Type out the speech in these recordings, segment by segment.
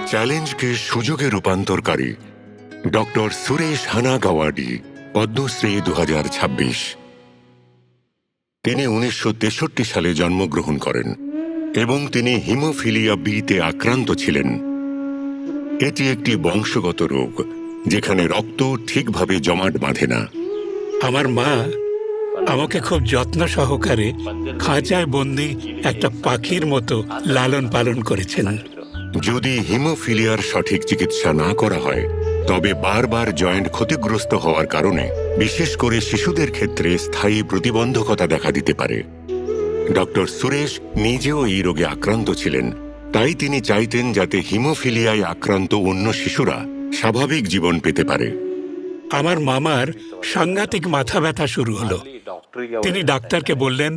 চ্যালেঞ্জকে সুযোগে রূপান্তরকারী ডক্টর সুরেশ হানাগাওয়াডি, পদ্মশ্রী 2026। তিনি 1963 সালে জন্মগ্রহণ করেন এবং তিনি হিমোফিলিয়া বিতে আক্রান্ত ছিলেন। এটি একটি বংশগত রোগ যেখানে রক্ত ঠিকভাবে জমাট বাঁধে না। আমার মা আমাকে খুব যত্ন সহকারে খাঁচায় বন্দি একটা পাখির মতো লালন পালন করেছেন। যদি হিমোফিলিয়ার সঠিক চিকিৎসা না করা হয় তবে বারবার জয়েন্ট ক্ষতিগ্রস্ত হওয়ার কারণে বিশেষ করে শিশুদের ক্ষেত্রে স্থায়ী প্রতিবন্ধকতা দেখা দিতে পারে। ডক্টর সুরেশ নিজেও এই রোগে আক্রান্ত ছিলেন, তাই তিনি চাইতেন যাতে হিমোফিলিয়ায় আক্রান্ত অন্য শিশুরা স্বাভাবিক জীবন পেতে পারে। আমার মামার সাংঘাতিক মাথা ব্যথা শুরু হলো। তিনি ডাক্তারকে বললেন,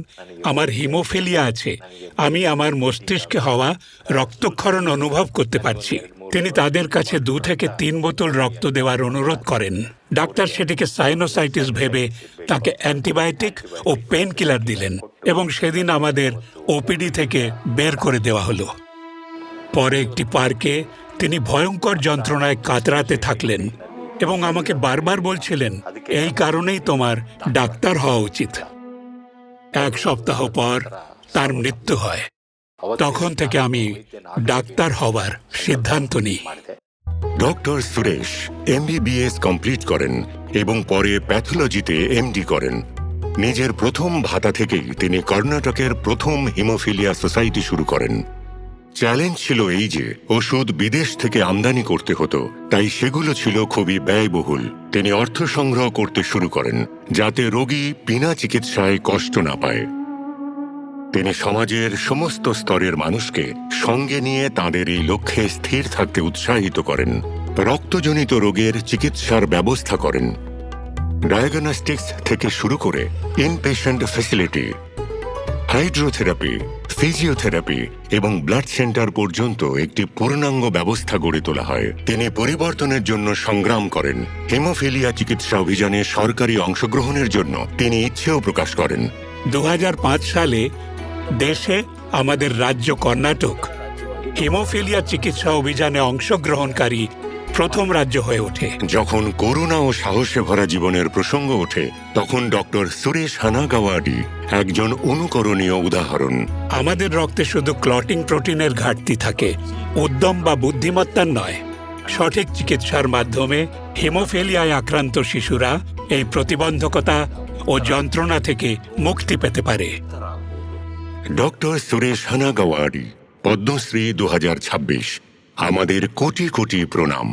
আমার হিমোফিলিয়া আছে, আমি আমার মস্তিষ্কে হওয়া রক্তক্ষরণ অনুভব করতে পারছি। তিনি তাদের কাছে 2 থেকে 3 বোতল রক্ত দেওয়ার অনুরোধ করেন। ডাক্তার সেটিকে সাইনোসাইটিস ভেবে তাকে অ্যান্টিবায়োটিক ও পেন কিলার দিলেন এবং সেদিন আমাদের ওপিডি থেকে বের করে দেওয়া হলো। পরে একটি পার্কে তিনি ভয়ঙ্কর যন্ত্রণায় কাতরাতে থাকলেন এবং আমাকে বারবার বলছিলেন, এই কারণেই তোমার ডাক্তার হওয়া উচিত। 1 সপ্তাহ পর তার মৃত্যু হয়। তখন থেকে আমি ডাক্তার হওয়ার সিদ্ধান্ত নিই। ডক্টর সুরেশ MBBS কমপ্লিট করেন এবং পরে প্যাথোলজিতে MD করেন। নিজের প্রথম ভাতা থেকেই তিনি কর্ণাটকের প্রথম হিমোফিলিয়া সোসাইটি শুরু করেন। চ্যালেঞ্জ ছিল এই যে ওষুধ বিদেশ থেকে আমদানি করতে হতো, তাই সেগুলো ছিল খুবই ব্যয়বহুল। তিনি অর্থ সংগ্রহ করতে শুরু করেন যাতে রোগী বিনা চিকিৎসায় কষ্ট না পায়। তিনি সমাজের সমস্ত স্তরের মানুষকে সঙ্গে নিয়ে তাঁদের এই লক্ষ্যে স্থির থাকতে উৎসাহিত করেন। রক্তজনিত রোগের চিকিৎসার ব্যবস্থা করেন। ডায়াগনস্টিক্স থেকে শুরু করে ইনপেশেন্ট ফ্যাসিলিটি, হাইড্রোথেরাপি, ফিজিওথেরাপি এবং ব্লাড সেন্টার পর্যন্ত একটি পূর্ণাঙ্গ ব্যবস্থা গড়ে তোলা হয়। তিনি পরিবর্তনের জন্য সংগ্রাম করেন। হিমোফিলিয়া চিকিৎসা অভিযানে সরকারি অংশগ্রহণের জন্য তিনি ইচ্ছেও প্রকাশ করেন। 2005 সালে দেশে আমাদের রাজ্য কর্ণাটক হিমোফিলিয়া চিকিৎসা অভিযানে অংশগ্রহণকারী প্রথম রাজ্য হয়ে ওঠে। যখন করুণা ও সাহসে ভরা জীবনের প্রসঙ্গ ওঠে তখন ডক্টর সুরেশ হানাগাওয়াডি একজন অনুকরণীয় উদাহরণ। আমাদের রক্তে শুধু ক্লটিং প্রোটিনের ঘাটতি থাকে, উদ্যম বা বুদ্ধিমত্তার নয়। সঠিক চিকিৎসার মাধ্যমে হিমোফিলিয়ায় আক্রান্ত শিশুরা এই প্রতিবন্ধকতা ও যন্ত্রণা থেকে মুক্তি পেতে পারে। ডক্টর সুরেশ হানাগাওয়াডি, পদ্মশ্রী 2026। আমাদের কোটি কোটি প্রণাম।